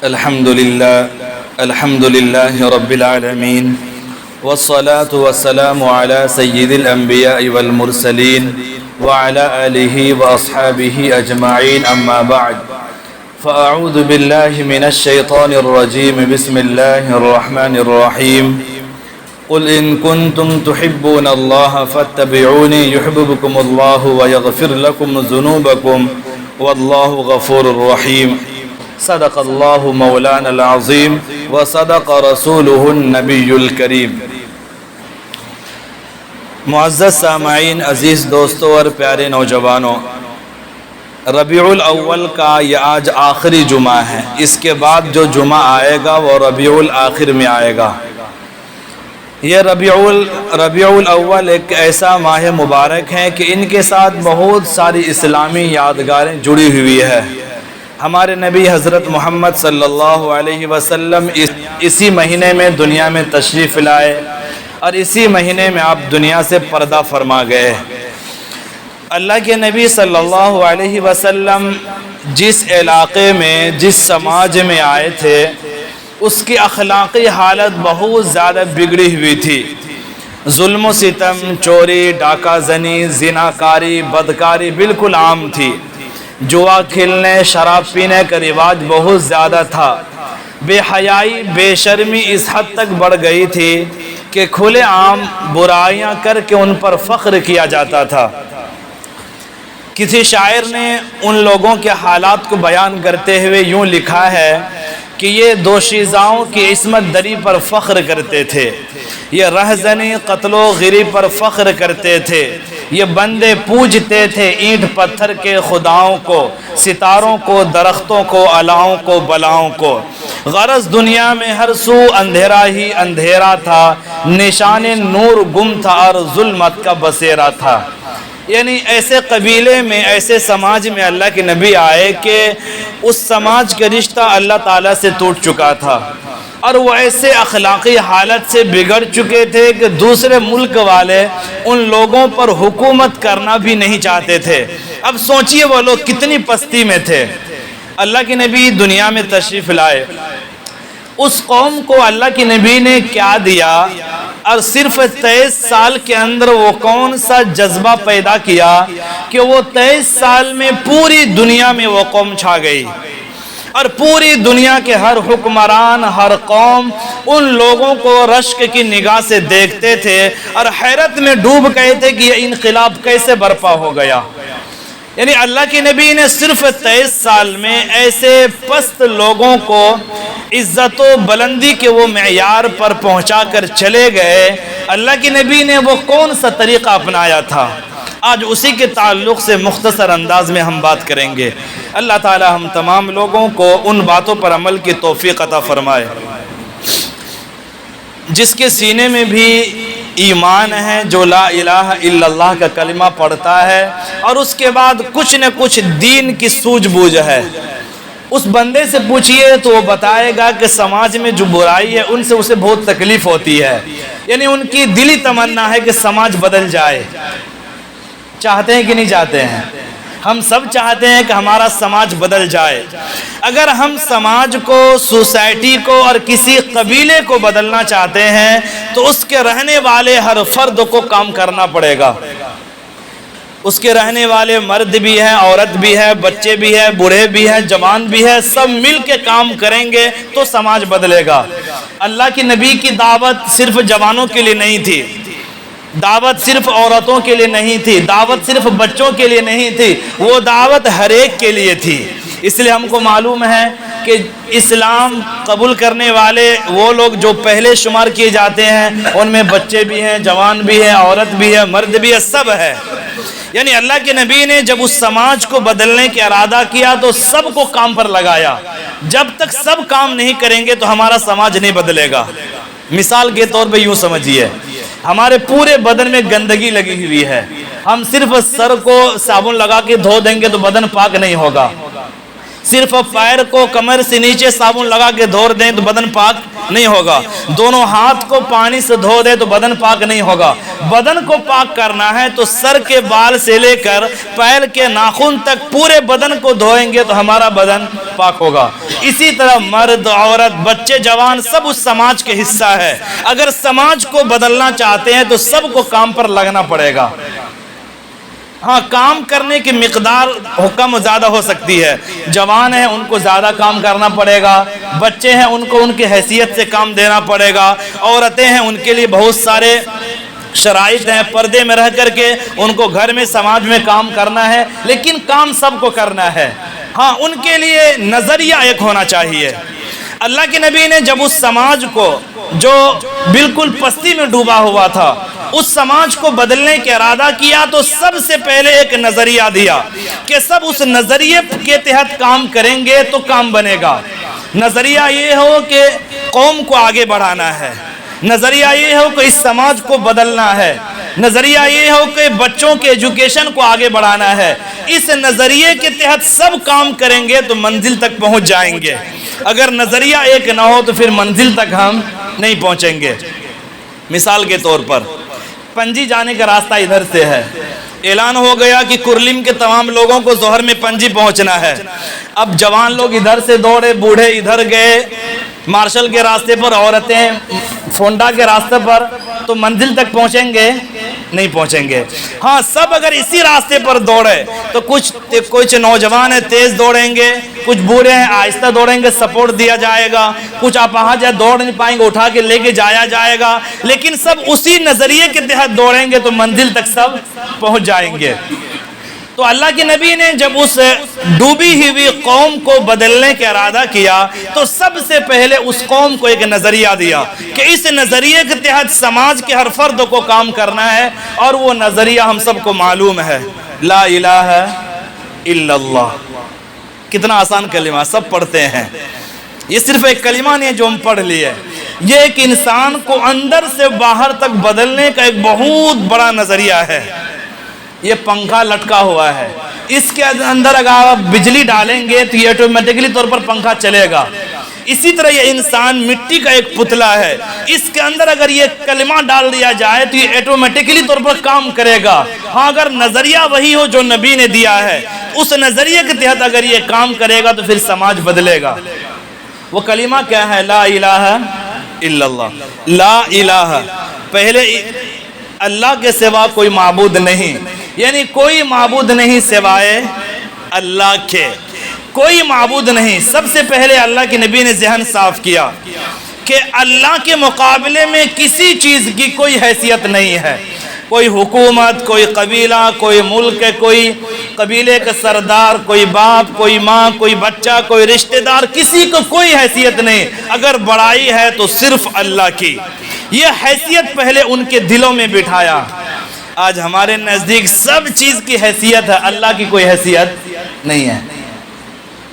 الحمد لله رب العالمين والصلاة والسلام على سيد الأنبياء والمرسلين وعلى آله وأصحابه أجمعين أما بعد فأعوذ بالله من الشيطان الرجيم بسم الله الرحمن الرحيم قل إن كنتم تحبون الله فاتبعوني يحببكم الله ويغفر لكم ذنوبكم والله غفور رحيم صدق اللہ مولانا العظیم وصدق رسولہ النبی الکریم۔ معزز سامعین، عزیز دوستوں اور پیارے نوجوانوں، ربیع الاول کا یہ آج آخری جمعہ ہے۔ اس کے بعد جو جمعہ آئے گا وہ ربیع الاخر میں آئے گا۔ یہ ربیع الاول ایک ایسا ماہ مبارک ہے کہ ان کے ساتھ بہت ساری اسلامی یادگاریں جڑی ہوئی ہے۔ ہمارے نبی حضرت محمد صلی اللہ علیہ وسلم اسی مہینے میں دنیا میں تشریف لائے اور اسی مہینے میں آپ دنیا سے پردہ فرما گئے۔ اللہ کے نبی صلی اللہ علیہ وسلم جس علاقے میں جس سماج میں آئے تھے اس کی اخلاقی حالت بہت زیادہ بگڑی ہوئی تھی۔ ظلم و ستم، چوری، ڈاکہ زنی، زناکاری، بدکاری بالکل عام تھی۔ جوا کھیلنے، شراب پینے کا رواج بہت زیادہ تھا۔ بے حیائی، بے شرمی اس حد تک بڑھ گئی تھی کہ کھلے عام برائیاں کر کے ان پر فخر کیا جاتا تھا۔ کسی شاعر نے ان لوگوں کے حالات کو بیان کرتے ہوئے یوں لکھا ہے کہ یہ دوشیزاؤں کی عصمت دری پر فخر کرتے تھے، یہ رہزنی قتل و غری پر فخر کرتے تھے، یہ بندے پوجتے تھے اینٹ پتھر کے خداؤں کو، ستاروں کو، درختوں کو، الاؤں کو، بلاؤں کو۔ غرض دنیا میں ہر سو اندھیرا ہی اندھیرا تھا، نشان نور گم تھا اور ظلمت کا بسیرا تھا۔ یعنی ایسے قبیلے میں، ایسے سماج میں اللہ کے نبی آئے کہ اس سماج کا رشتہ اللہ تعالیٰ سے ٹوٹ چکا تھا اور وہ ایسے اخلاقی حالت سے بگڑ چکے تھے کہ دوسرے ملک والے ان لوگوں پر حکومت کرنا بھی نہیں چاہتے تھے۔ اب سوچئے وہ لوگ کتنی پستی میں تھے۔ اللہ کے نبی دنیا میں تشریف لائے، اس قوم کو اللہ کے نبی نے کیا دیا اور صرف 23 سال کے اندر وہ کون سا جذبہ پیدا کیا کہ وہ 23 سال میں پوری دنیا میں وہ قوم چھا گئی اور پوری دنیا کے ہر حکمران، ہر قوم ان لوگوں کو رشک کی نگاہ سے دیکھتے تھے اور حیرت میں ڈوب گئے تھے کہ یہ انقلاب کیسے برپا ہو گیا۔ یعنی اللہ کے نبی نے صرف 23 سال میں ایسے پست لوگوں کو عزت و بلندی کے وہ معیار پر پہنچا کر چلے گئے۔ اللہ کے نبی نے وہ کون سا طریقہ اپنایا تھا؟ آج اسی کے تعلق سے مختصر انداز میں ہم بات کریں گے۔ اللہ تعالی ہم تمام لوگوں کو ان باتوں پر عمل کی توفیق عطا فرمائے۔ جس کے سینے میں بھی ایمان ہے، جو لا الہ الا اللہ کا کلمہ پڑھتا ہے اور اس کے بعد کچھ نہ کچھ دین کی سوجھ بوجھ ہے، اس بندے سے پوچھئے تو وہ بتائے گا کہ سماج میں جو برائی ہے ان سے اسے بہت تکلیف ہوتی ہے۔ یعنی ان کی دلی تمنا ہے کہ سماج بدل جائے۔ چاہتے ہیں کہ نہیں چاہتے ہیں؟ ہم سب چاہتے ہیں کہ ہمارا سماج بدل جائے۔ اگر ہم سماج کو، سوسائٹی کو اور کسی قبیلے کو بدلنا چاہتے ہیں تو اس کے رہنے والے ہر فرد کو کام کرنا پڑے گا۔ اس کے رہنے والے مرد بھی ہیں، عورت بھی ہے، بچے بھی ہیں، بوڑھے بھی ہیں، جوان بھی ہیں، سب مل کے کام کریں گے تو سماج بدلے گا۔ اللہ کی نبی کی دعوت صرف جوانوں کے لیے نہیں تھی، دعوت صرف عورتوں کے لیے نہیں تھی، دعوت صرف بچوں کے لیے نہیں تھی، وہ دعوت ہر ایک کے لیے تھی۔ اس لیے ہم کو معلوم ہے کہ اسلام قبول کرنے والے وہ لوگ جو پہلے شمار کیے جاتے ہیں ان میں بچے بھی ہیں، جوان بھی ہیں، عورت بھی ہے، مرد بھی ہے، سب ہے۔ یعنی اللہ کے نبی نے جب اس سماج کو بدلنے کا ارادہ کیا تو سب کو کام پر لگایا۔ جب تک سب کام نہیں کریں گے تو ہمارا سماج نہیں بدلے گا۔ مثال کے طور پہ یوں سمجھیے، ہمارے پورے بدن میں گندگی لگی ہوئی ہے، ہم صرف سر کو صابن لگا کے دھو دیں گے تو بدن پاک نہیں ہوگا۔ صرف پیر کو کمر سے نیچے صابن لگا کے دھو دیں تو بدن پاک نہیں ہوگا، دونوں ہاتھ کو پانی سے دھو دیں تو بدن پاک نہیں ہوگا۔ بدن کو پاک کرنا ہے تو سر کے بال سے لے کر پیر کے ناخن تک پورے بدن کو دھوئیں گے تو ہمارا بدن پاک ہوگا۔ اسی طرح مرد، عورت، بچے، جوان سب اس سماج کے حصہ ہے۔ اگر سماج کو بدلنا چاہتے ہیں تو سب کو کام پر لگنا پڑے گا۔ ہاں، کام کرنے کی مقدار کم زیادہ ہو سکتی ہے، جوان ہیں ان کو زیادہ کام کرنا پڑے گا، بچے ہیں ان کو ان کی حیثیت سے کام دینا پڑے گا، عورتیں ہیں ان کے لیے بہت سارے شرائط ہیں، پردے میں رہ کر کے ان کو گھر میں سماج میں کام کرنا ہے، لیکن کام سب کو کرنا ہے۔ ہاں، ان کے لیے نظریہ ایک ہونا چاہیے۔ اللہ کے نبی نے جب اس سماج کو جو بالکل پستی میں ڈوبا ہوا تھا اس سماج کو بدلنے کا ارادہ کیا تو سب سے پہلے ایک نظریہ دیا کہ سب اس نظریے کے تحت کام کریں گے تو کام بنے گا۔ نظریہ یہ ہو کہ قوم کو آگے بڑھانا ہے، نظریہ یہ ہو کہ اس سماج کو بدلنا ہے، نظریہ یہ ہو کہ بچوں کے ایجوکیشن کو آگے بڑھانا ہے۔ اس نظریے کے تحت سب کام کریں گے تو منزل تک پہنچ جائیں گے۔ اگر نظریہ ایک نہ ہو تو پھر منزل تک ہم نہیں پہنچیں گے۔ مثال کے طور پر پنجی جانے کا راستہ ادھر سے ہے، اعلان ہو گیا کہ کرلم کے تمام لوگوں کو ظہر میں پنجی پہنچنا ہے۔ اب جوان لوگ ادھر سے دوڑے، بوڑھے ادھر گئے، مارشل کے راستے پر، عورتیں فونڈا کے راستے پر، تو منزل تک پہنچیں گے نہیں پہنچیں گے۔ ہاں، سب اگر اسی راستے پر دوڑے تو کچھ نوجوان ہیں تیز دوڑیں گے، کچھ بوڑھے ہیں آہستہ دوڑیں گے، سپورٹ دیا جائے گا، کچھ اپاہج دوڑ نہیں پائیں گے، اٹھا کے لے کے جایا جائے گا، لیکن سب اسی نظریے کے تحت دوڑیں گے تو منزل تک سب پہنچ جائیں گے۔ تو اللہ کے نبی نے جب اس ڈوبی ہوئی قوم کو بدلنے کا ارادہ کیا تو سب سے پہلے اس قوم کو ایک نظریہ دیا کہ اس نظریے کے تحت سماج کے ہر فرد کو کام کرنا ہے، اور وہ نظریہ ہم سب کو معلوم ہے، لا الہ الا اللہ۔ کتنا آسان کلمہ، سب پڑھتے ہیں۔ یہ صرف ایک کلمہ نہیں ہے جو ہم پڑھ لیے، یہ ایک انسان کو اندر سے باہر تک بدلنے کا ایک بہت بڑا نظریہ ہے۔ یہ پنکھا لٹکا ہوا ہے، اس کے اندر اگر آپ بجلی ڈالیں گے تو یہ آٹومیٹکلی طور پر پنکھا چلے گا۔ اسی طرح یہ انسان مٹی کا ایک پتلا ہے، اس کے اندر اگر یہ کلمہ ڈال دیا جائے تو یہ آٹومیٹکلی طور پر کام کرے گا۔ ہاں، اگر نظریہ وہی ہو جو نبی نے دیا ہے، اس نظریے کے تحت اگر یہ کام کرے گا تو پھر سماج بدلے گا۔ وہ کلمہ کیا ہے؟ لا الہ الا اللہ۔ لا الہ، پہلے اللہ کے سوا کوئی معبود نہیں، یعنی کوئی معبود نہیں سوائے اللہ کے، کوئی معبود نہیں۔ سب سے پہلے اللہ کے نبی نے ذہن صاف کیا کہ اللہ کے مقابلے میں کسی چیز کی کوئی حیثیت نہیں ہے، کوئی حکومت، کوئی قبیلہ، کوئی ملک، کوئی قبیلے کا سردار، کوئی باپ، کوئی ماں، کوئی بچہ، کوئی رشتہ دار، کسی کو کوئی حیثیت نہیں۔ اگر بڑائی ہے تو صرف اللہ کی، یہ حیثیت پہلے ان کے دلوں میں بٹھایا۔ آج ہمارے نزدیک سب چیز کی حیثیت ہے، اللہ کی کوئی حیثیت نہیں ہے۔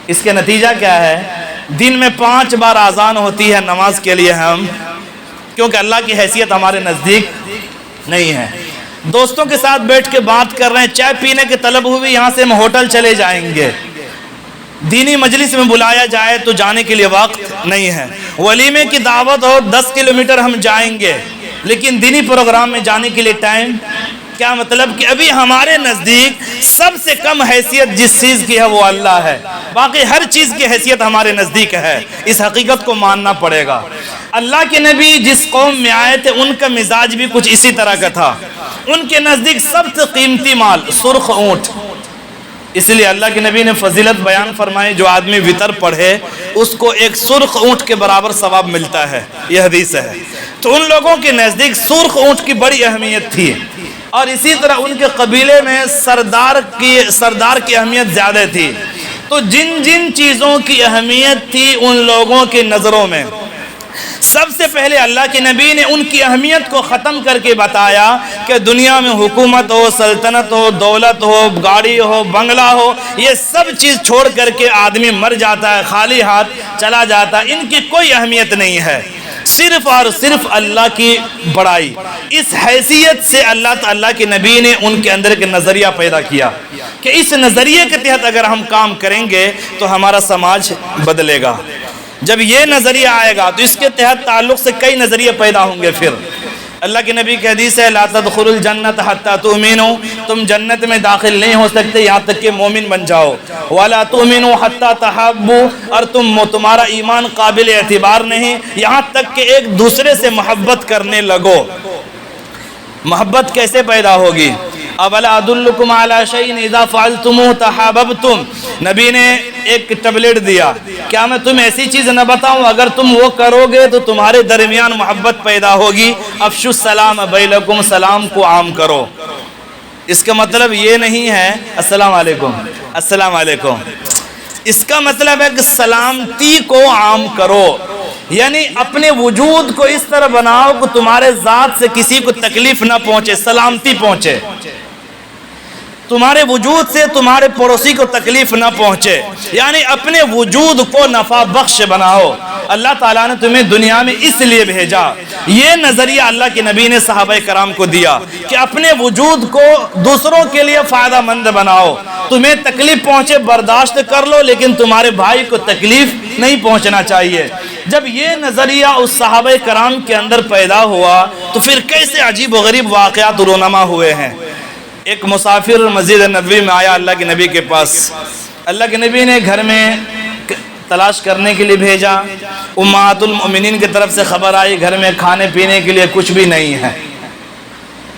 اس کے نتیجہ کیا ہے؟ دن میں 5 بار اذان ہوتی ہے نماز کے لیے ہم، کیونکہ اللہ کی حیثیت ہمارے نزدیک نہیں ہے۔ دوستوں کے ساتھ بیٹھ کے بات کر رہے ہیں، چائے پینے کی طلب ہوئی، یہاں سے ہم ہوٹل چلے جائیں گے۔ دینی مجلس میں بلایا جائے تو جانے کے لیے وقت نہیں ہے۔ ولیمے کی دعوت ہو 10 کلومیٹر ہم جائیں گے، لیکن دینی پروگرام میں جانے کے لیے ٹائم کیا؟ مطلب کہ ابھی ہمارے نزدیک سب سے کم حیثیت جس چیز کی ہے وہ اللہ ہے، باقی ہر چیز کی حیثیت ہمارے نزدیک ہے۔ اس حقیقت کو ماننا پڑے گا۔ اللہ کے نبی جس قوم میں آئے تھے ان کا مزاج بھی کچھ اسی طرح کا تھا۔ ان کے نزدیک سب سے قیمتی مال سرخ اونٹ، اس لیے اللہ کے نبی نے فضیلت بیان فرمائی، جو آدمی وطر پڑھے اس کو ایک سرخ اونٹ کے برابر ثواب ملتا ہے، یہ حدیث ہے۔ تو ان لوگوں کے نزدیک سرخ اونٹ کی بڑی اہمیت تھی، اور اسی طرح ان کے قبیلے میں سردار کی اہمیت زیادہ تھی۔ تو جن جن چیزوں کی اہمیت تھی ان لوگوں کی نظروں میں، سب سے پہلے اللہ کے نبی نے ان کی اہمیت کو ختم کر کے بتایا کہ دنیا میں حکومت ہو، سلطنت ہو، دولت ہو، گاڑی ہو، بنگلہ ہو، یہ سب چیز چھوڑ کر کے آدمی مر جاتا ہے، خالی ہاتھ چلا جاتا ہے، ان کی کوئی اہمیت نہیں ہے۔ صرف اور صرف اللہ کی بڑائی. اس حیثیت سے اللہ کے نبی نے ان کے اندر ایک نظریہ پیدا کیا کہ اس نظریے کے تحت اگر ہم کام کریں گے تو ہمارا سماج بدلے گا. جب یہ نظریہ آئے گا تو اس کے تحت تعلق سے کئی نظریے پیدا ہوں گے. پھر اللہ کے نبی کی حدیث ہے لا تدخلوا الجنت حتی تؤمنوا، تم جنت میں داخل نہیں ہو سکتے یہاں تک کہ مومن بن جاؤ. ولا تؤمنوا حتی تحابوا، اور تمہارا ایمان قابل اعتبار نہیں یہاں تک کہ ایک دوسرے سے محبت کرنے لگو. محبت کیسے پیدا ہوگی؟ اولا ادلکم علی شیء اذا فعلتموه تحاببتم. نبی نے ایک ٹیبلٹ دیا، کیا میں تمہیں ایسی چیز نہ بتاؤں اگر تم وہ کرو گے تو تمہارے درمیان محبت پیدا ہوگی. افشوا السلام بینکم، سلام کو عام کرو. اس کا مطلب یہ نہیں ہے السلام علیکم السلام علیکم، اس کا مطلب ہے کہ سلامتی کو عام کرو. یعنی اپنے وجود کو اس طرح بناؤ کہ تمہارے ذات سے کسی کو تکلیف نہ پہنچے، سلامتی پہنچے. تمہارے وجود سے تمہارے پڑوسی کو تکلیف نہ پہنچے، یعنی اپنے وجود کو نفع بخش بناؤ. اللہ تعالیٰ نے تمہیں دنیا میں اس لیے بھیجا. یہ نظریہ اللہ کے نبی نے صحابہ کرام کو دیا کہ اپنے وجود کو دوسروں کے لیے فائدہ مند بناؤ. تمہیں تکلیف پہنچے برداشت کر لو، لیکن تمہارے بھائی کو تکلیف نہیں پہنچنا چاہیے. جب یہ نظریہ اس صحابہ کرام کے اندر پیدا ہوا تو پھر کیسے عجیب و غریب واقعات رونما ہوئے ہیں. ایک مسافر مسجد نبوی میں آیا اللہ کے نبی کے پاس. اللہ کے نبی نے گھر میں تلاش کرنے کے لیے بھیجا. امہات المؤمنین کی طرف سے خبر آئی گھر میں کھانے پینے کے لیے کچھ بھی نہیں ہے.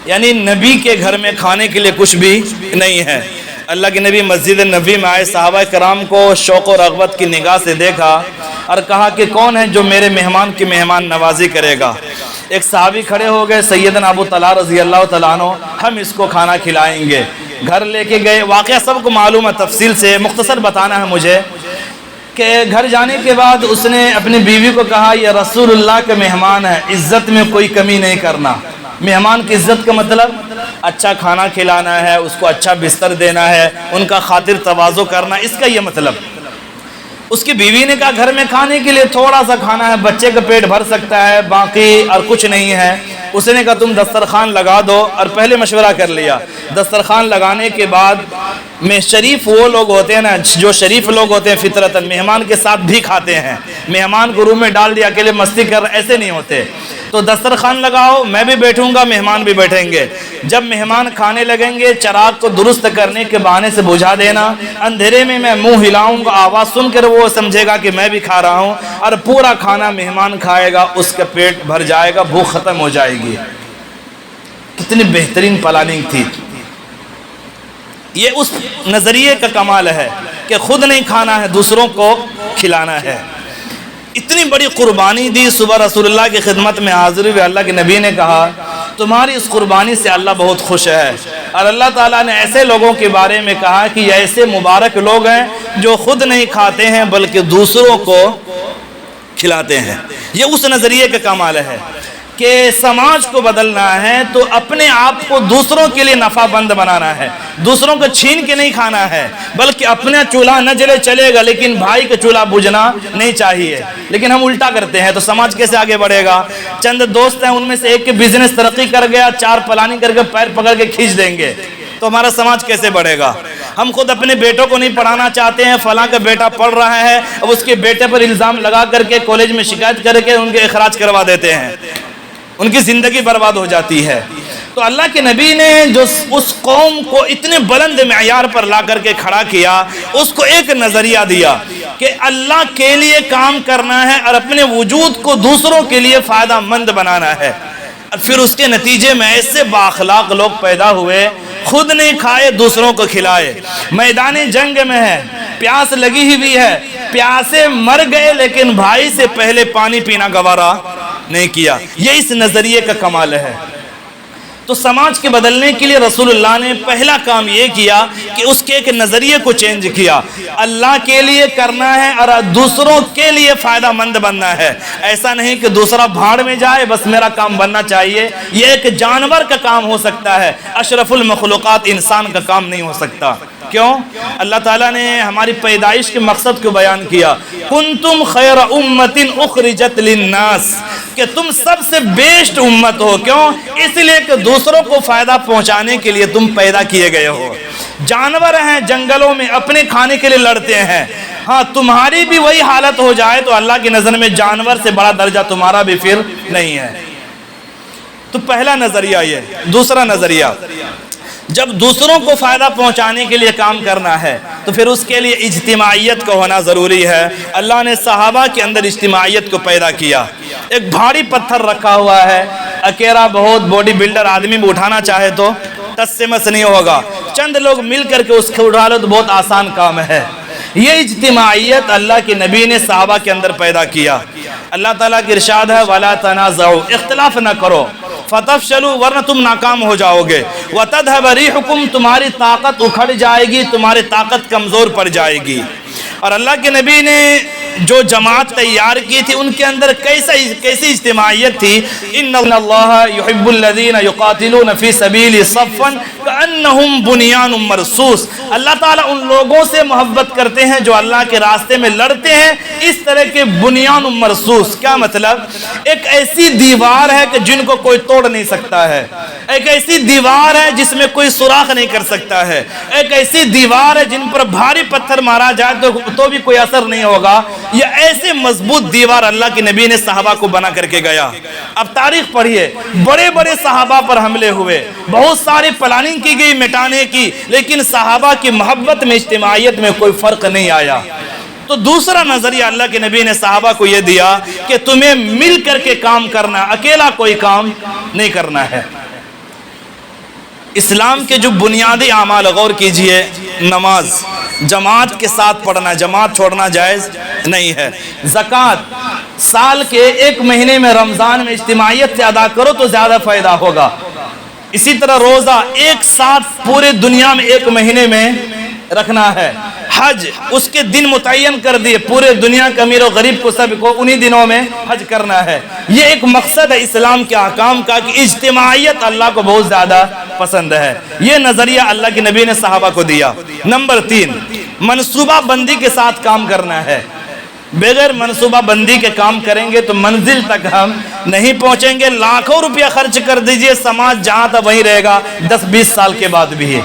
یعنی نبی کے گھر میں کھانے کے لیے کچھ بھی نہیں ہے. اللہ کے نبی مسجد نبوی میں آئے، صحابہ کرام کو شوق و رغبت کی نگاہ سے دیکھا اور کہا کہ کون ہے جو میرے مہمان کی مہمان نوازی کرے گا. ایک صحابی کھڑے ہو گئے، سیدنا ابو طلحہ رضی اللہ تعالیٰ عنہ، ہم اس کو کھانا کھلائیں گے. گھر لے کے گئے. واقعہ سب کو معلوم ہے، تفصیل سے مختصر بتانا ہے مجھے کہ گھر جانے کے بعد اس نے اپنی بیوی کو کہا یہ رسول اللہ کے مہمان ہے، عزت میں کوئی کمی نہیں کرنا. مہمان کی عزت کا مطلب اچھا کھانا کھلانا ہے، اس کو اچھا بستر دینا ہے، ان کا خاطر تواضع کرنا، اس کا یہ مطلب. اس کی بیوی نے کہا گھر میں کھانے کے لیے تھوڑا سا کھانا ہے، بچے کا پیٹ بھر سکتا ہے، باقی اور کچھ نہیں ہے. اس نے کہا تم دسترخوان لگا دو، اور پہلے مشورہ کر لیا. دسترخوان لگانے کے بعد میں شریف وہ لوگ ہوتے ہیں نا، جو شریف لوگ ہوتے ہیں فطرتاً مہمان کے ساتھ بھی کھاتے ہیں. مہمان کو روم میں ڈال دیا اکیلے مستی کر، ایسے نہیں ہوتے. تو دسترخوان لگاؤ، میں بھی بیٹھوں گا، مہمان بھی بیٹھیں گے. جب مہمان کھانے لگیں گے چراغ کو درست کرنے کے بہانے سے بجھا دینا. اندھیرے میں منہ ہلاؤں گا، آواز سن کر وہ سمجھے گا کہ میں بھی کھا رہا ہوں، اور پورا کھانا مہمان کھائے گا، اس کا پیٹ بھر جائے گا، بھوک ختم ہو جائے گی. کتنی بہترین پلاننگ تھی. یہ اس نظریے کا کمال ہے کہ خود نہیں کھانا ہے، دوسروں کو کھلانا ہے. اتنی بڑی قربانی دی. صبح رسول اللہ کی خدمت میں حاضر ہوئے. اللہ کے نبی نے کہا تمہاری اس قربانی سے اللہ بہت خوش ہے. اور اللہ تعالیٰ نے ایسے لوگوں کے بارے میں کہا کہ یہ ایسے مبارک لوگ ہیں جو خود نہیں کھاتے ہیں بلکہ دوسروں کو کھلاتے ہیں. یہ اس نظریے کا کمال ہے کہ سماج کو بدلنا ہے تو اپنے آپ کو دوسروں کے لیے نفع بند بنانا ہے. دوسروں کو چھین کے نہیں کھانا ہے، بلکہ اپنا چولہا نہ جلے چلے گا لیکن بھائی کا چولہا بجھنا نہیں چاہیے. لیکن ہم الٹا کرتے ہیں تو سماج کیسے آگے بڑھے گا؟ چند دوست ہیں، ان میں سے ایک کے بزنس ترقی کر گیا، چار پلاننگ کر کے پیر پکڑ کے کھینچ دیں گے، تو ہمارا سماج کیسے بڑھے گا؟ ہم خود اپنے بیٹوں کو نہیں پڑھانا چاہتے ہیں، فلاں کا بیٹا پڑھ رہا ہے، اب اس کے بیٹے پر الزام لگا کر کے کالج میں شکایت کر کے ان کے اخراج کروا دیتے ہیں، ان کی زندگی برباد ہو جاتی ہے. تو اللہ کے نبی نے جو اس قوم کو اتنے بلند معیار پر لا کر کے کھڑا کیا، اس کو ایک نظریہ دیا کہ اللہ کے لیے کام کرنا ہے اور اپنے وجود کو دوسروں کے لیے فائدہ مند بنانا ہے. اور پھر اس کے نتیجے میں ایسے بااخلاق لوگ پیدا ہوئے، خود نہیں کھائے دوسروں کو کھلائے. میدان جنگ میں ہے، پیاس لگی ہوئی ہے، پیاسے مر گئے لیکن بھائی سے پہلے پانی پینا گوارا نہیں کیا. یہ اس نظریے کا کمال ہے. تو سماج کے بدلنے کے لیے رسول اللہ نے پہلا کام یہ کیا کہ اس کے ایک نظریے کو چینج کیا. اللہ کے لیے کرنا ہے اور دوسروں کے لیے فائدہ مند بننا ہے. ایسا نہیں کہ دوسرا بھاڑ میں جائے بس میرا کام بننا چاہیے. یہ ایک جانور کا کام ہو سکتا ہے، اشرف المخلوقات انسان کا کام نہیں ہو سکتا. کیوں؟ اللہ تعالیٰ نے ہماری پیدائش کے مقصد کو بیان کیا، کنتم خیر امت اخرجت للناس، کہ تم سب سے بیسٹ امت ہو۔ کیوں؟ اس لیے کہ دوسروں کو فائدہ پہنچانے کے لیے تم پیدا کیے گئے ہو۔ جانور ہیں جنگلوں میں اپنے کھانے کے لیے لڑتے ہیں، ہاں تمہاری بھی وہی حالت ہو جائے تو اللہ کی نظر میں جانور سے بڑا درجہ تمہارا بھی پھر نہیں ہے۔ تو پہلا نظریہ یہ۔ دوسرا نظریہ، جب دوسروں کو فائدہ پہنچانے کے لیے کام کرنا ہے تو پھر اس کے لیے اجتماعیت کا ہونا ضروری ہے۔ اللہ نے صحابہ کے اندر اجتماعیت کو پیدا کیا۔ ایک بھاری پتھر رکھا ہوا ہے، اکیلا بہت باڈی بلڈر آدمی بھی اٹھانا چاہے تو ٹس سے مس نہیں ہوگا، چند لوگ مل کر کے اس کو اٹھا لو تو بہت آسان کام ہے۔ یہ اجتماعیت اللہ کے نبی نے صحابہ کے اندر پیدا کیا۔ اللہ تعالیٰ کی ارشاد ہے وَلَا تَنَازَعُوا، اختلاف نہ کرو، فَتَفْشَلُوا، ورنہ تم ناکام ہو جاؤ گے، وَتَذْهَبَ رِيحُكُمْ، تمہاری طاقت اکھڑ جائے گی، تمہاری طاقت کمزور پڑ جائے گی۔ اور اللہ کے نبی نے جو جماعت تیار کی تھی ان کے اندر کیسی اجتماعیت تھی، ان اللہ یحب الذین یقاتلون فی سبیلہ صفا کأنہم بنیان مرصوص، اللہ تعالیٰ ان لوگوں سے محبت کرتے ہیں جو اللہ کے راستے میں لڑتے ہیں اس طرح کے بنیان مرصوص۔ کیا مطلب؟ ایک ایسی دیوار ہے کہ جن کو کوئی توڑ نہیں سکتا ہے، ایک ایسی دیوار ہے جس میں کوئی سوراخ نہیں کر سکتا ہے، ایک ایسی دیوار ہے جن پر بھاری پتھر مارا جائے تو بھی کوئی اثر نہیں ہوگا۔ یہ ایسے مضبوط دیوار اللہ کے نبی نے صحابہ کو بنا کر کے گیا۔ اب تاریخ پڑھیے، بڑے بڑے صحابہ پر حملے ہوئے، بہت ساری پلاننگ کی گئی مٹانے کی، لیکن صحابہ کی محبت میں اجتماعیت میں کوئی فرق نہیں آیا۔ تو دوسرا نظریہ اللہ کے نبی نے صحابہ کو یہ دیا کہ تمہیں مل کر کے کام کرنا، اکیلا کوئی کام نہیں کرنا ہے۔ اسلام کے جو بنیادی اعمال غور کیجئے، نماز جماعت کے ساتھ پڑھنا، جماعت چھوڑنا جائز نہیں ہے۔ زکوٰۃ سال کے ایک مہینے میں رمضان میں اجتماعیت سے ادا کرو تو زیادہ فائدہ ہوگا۔ اسی طرح روزہ ایک ساتھ پورے دنیا میں ایک مہینے میں رکھنا ہے۔ حج اس کے دن متعین کر دیے، پورے دنیا کے امیر و غریب کو سب کو انہی دنوں میں حج کرنا ہے۔ یہ ایک مقصد ہے اسلام کے احکام کا کہ اجتماعیت اللہ کو بہت زیادہ پسند ہے۔ یہ نظریہ اللہ کے نبی نے صحابہ کو دیا۔ نمبر 3، منصوبہ بندی کے ساتھ کام کرنا ہے۔ بغیر منصوبہ بندی کے کام کریں گے تو منزل تک ہم نہیں پہنچیں گے۔ لاکھوں روپیہ خرچ کر دیجئے، سماج جہاں تھا وہیں رہے گا 10-20 سال کے بعد بھی۔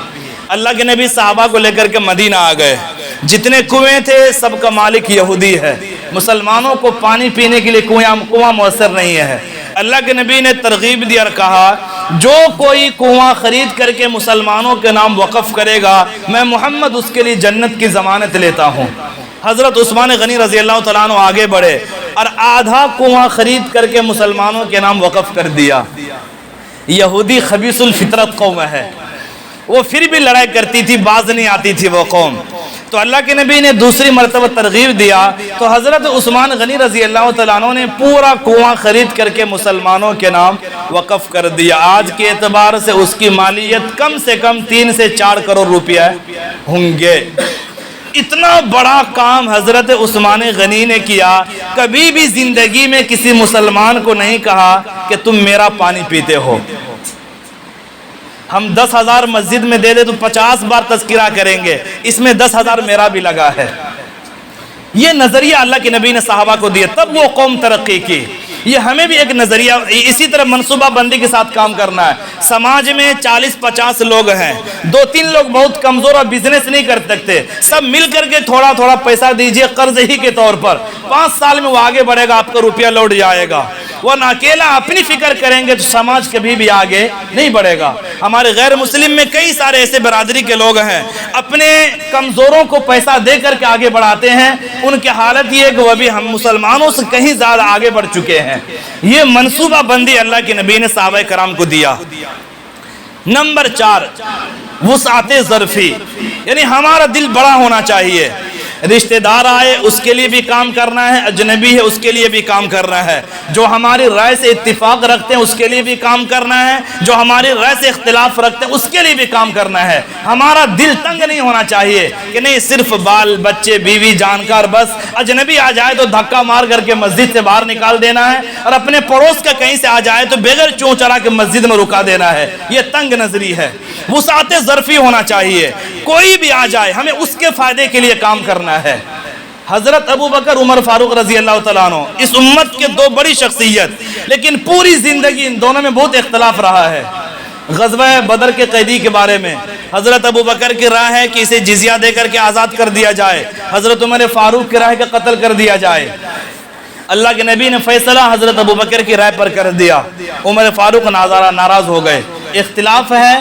اللہ کے نبی صحابہ کو لے کر کے مدینہ آ گئے، جتنے کنویں تھے سب کا مالک یہودی ہے، مسلمانوں کو پانی پینے کے لیے کنواں میسر نہیں ہے۔ اللہ کے نبی نے ترغیب دی اور کہا جو کوئی کنواں خرید کر کے مسلمانوں کے نام وقف کرے گا میں محمد اس کے لیے جنت کی ضمانت لیتا ہوں۔ حضرت عثمان غنی رضی اللہ تعالیٰ عنہ آگے بڑھے اور آدھا کنواں خرید کر کے مسلمانوں کے نام وقف کر دیا۔ یہودی خبیث الفطرت قوم ہے، وہ پھر بھی لڑائی کرتی تھی، باز نہیں آتی تھی وہ قوم۔ تو اللہ کے نبی نے دوسری مرتبہ ترغیب دیا تو حضرت عثمان غنی رضی اللہ تعالیٰ عنہ نے پورا کنواں خرید کر کے مسلمانوں کے نام وقف کر دیا۔ آج کے اعتبار سے اس کی مالیت کم سے کم 3 سے 4 کروڑ روپیہ ہوں گے۔ اتنا بڑا کام حضرت عثمان غنی نے کیا، کبھی بھی زندگی میں کسی مسلمان کو نہیں کہا کہ تم میرا پانی پیتے ہو۔ ہم 10,000 مسجد میں دے دے تو 50 بار تذکرہ کریں گے، اس میں 10,000 میرا بھی لگا ہے۔ یہ نظریہ اللہ کے نبی نے صحابہ کو دیا، تب وہ قوم ترقی کی۔ یہ ہمیں بھی ایک نظریہ، اسی طرح منصوبہ بندی کے ساتھ کام کرنا ہے۔ سماج میں 40-50 لوگ ہیں، 2-3 لوگ بہت کمزور اور بزنس نہیں کر سکتے، سب مل کر کے تھوڑا تھوڑا پیسہ دیجئے قرض ہی کے طور پر، 5 سال میں وہ آگے بڑھے گا، آپ کا روپیہ لوٹ جائے گا۔ وہ اکیلا اپنی فکر کریں گے تو سماج کبھی بھی آگے نہیں بڑھے گا۔ ہمارے غیر مسلم میں کئی سارے ایسے برادری کے لوگ ہیں، اپنے کمزوروں کو پیسہ دے کر کے آگے بڑھاتے ہیں، ان کی حالت یہ ہے کہ وہ بھی ہم مسلمانوں سے کہیں زیادہ آگے بڑھ چکے ہیں۔ یہ منصوبہ بندی اللہ کے نبی نے صحابہ کرام کو دیا۔ نمبر 4، وسعت ظرفی، یعنی ہمارا دل بڑا ہونا چاہیے۔ رشتہ دار آئے اس کے لیے بھی کام کرنا ہے، اجنبی ہے اس کے لیے بھی کام کرنا ہے، جو ہماری رائے سے اتفاق رکھتے ہیں اس کے لیے بھی کام کرنا ہے، جو ہماری رائے سے اختلاف رکھتے ہیں اس کے لیے بھی کام کرنا ہے۔ ہمارا دل تنگ نہیں ہونا چاہیے کہ نہیں صرف بال بچے بیوی جانکار بس اجنبی آ جائے تو دھکا مار کر کے مسجد سے باہر نکال دینا ہے، اور اپنے پڑوس کا کہیں سے آ جائے تو بغیر چون چرا کے مسجد میں رکا دینا ہے۔ یہ تنگ نظری ہے، وسعت ظرفی ہونا چاہیے۔ کوئی بھی آ جائے ہمیں اس کے فائدے کے لیے کام کرنا ہے۔ حضرت ابو بکر عمر فاروق رضی اللہ تعالیٰ عنہ اس امت کے دو بڑی شخصیت، لیکن پوری زندگی ان دونوں میں بہت اختلاف رہا ہے۔ غزوہ بدر کے قیدی کے بارے میں حضرت ابو بکر کی رائے ہے کہ اسے جزیہ دے کر کے آزاد کر دیا جائے، حضرت عمر فاروق کی رائے کہ قتل کر دیا جائے۔ اللہ کے نبی نے فیصلہ حضرت ابو بکر کی رائے پر کر دیا، عمر فاروق ناراض ہو گئے۔ اختلاف ہے۔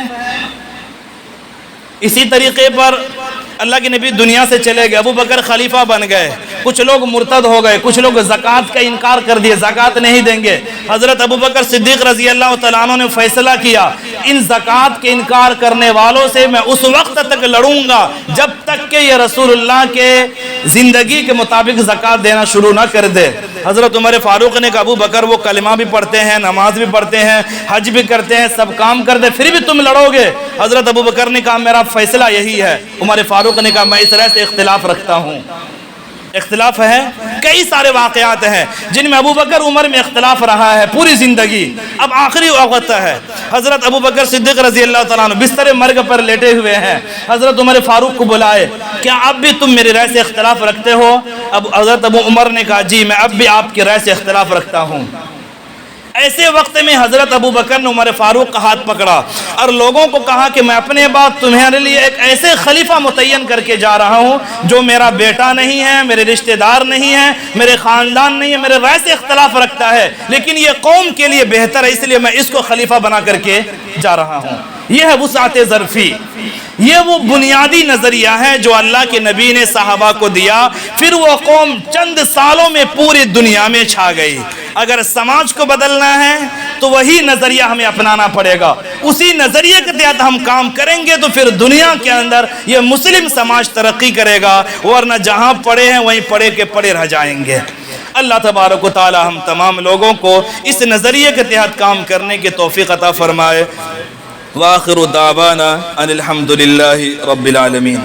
اسی طریقے پر اللہ کے نبی دنیا سے چلے گئے، ابو بکر خلیفہ بن گئے، کچھ لوگ مرتد ہو گئے، کچھ لوگ زکوٰۃ کا انکار کر دیے، زکوٰۃ نہیں دیں گے۔ حضرت ابو بکر صدیق رضی اللہ تعالیٰ عنہ نے فیصلہ کیا ان زکوٰۃ کے انکار کرنے والوں سے میں اس وقت تک لڑوں گا جب تک کہ یہ رسول اللہ کے زندگی کے مطابق زکوٰۃ دینا شروع نہ کر دے۔ حضرت عمر فاروق نے کہا ابو بکر وہ کلمہ بھی پڑھتے ہیں، نماز بھی پڑھتے ہیں، حج بھی کرتے ہیں، سب کام کرتے، پھر بھی تم لڑو گے؟ حضرت ابو بکر نے کہا میرا فیصلہ یہی ہے۔ عمر فاروق نے کہا میں اس طرح سے اختلاف رکھتا ہوں۔ اختلاف ہے، کئی سارے واقعات ہیں جن میں ابو بکر عمر میں اختلاف رہا ہے پوری زندگی۔ اب آخری وقت ہے، حضرت ابو بکر صدیق رضی اللہ تعالیٰ عنہ بستر مرگ پر لیٹے ہوئے ہیں، حضرت عمر فاروق کو بلائے، کیا اب بھی تم میری رائے سے اختلاف رکھتے ہو؟ اب حضرت ابو عمر نے کہا جی میں اب بھی آپ کی رائے سے اختلاف رکھتا ہوں۔ ایسے وقت میں حضرت ابو بکر نے عمر فاروق کا ہاتھ پکڑا اور لوگوں کو کہا کہ میں اپنے بعد تمہارے لیے ایک ایسے خلیفہ متعین کر کے جا رہا ہوں جو میرا بیٹا نہیں ہے، میرے رشتہ دار نہیں ہے، میرے خاندان نہیں ہے، میرے رائے سے اختلاف رکھتا ہے، لیکن یہ قوم کے لیے بہتر ہے، اس لیے میں اس کو خلیفہ بنا کر کے جا رہا ہوں۔ یہ ہے وسعت ظرفی، یہ وہ بنیادی نظریہ ہے جو اللہ کے نبی نے صحابہ کو دیا، پھر وہ قوم چند سالوں میں پوری دنیا میں چھا گئی۔ اگر سماج کو بدلنا ہے تو وہی نظریہ ہمیں اپنانا پڑے گا، اسی نظریے کے تحت ہم کام کریں گے تو پھر دنیا کے اندر یہ مسلم سماج ترقی کرے گا، ورنہ جہاں پڑے ہیں وہیں پڑے کے پڑے رہ جائیں گے۔ اللہ تبارک و تعالی ہم تمام لوگوں کو اس نظریے کے تحت کام کرنے کی توفیق عطا فرمائے۔ وآخر دعوانا ان الحمد للہ رب العالمین۔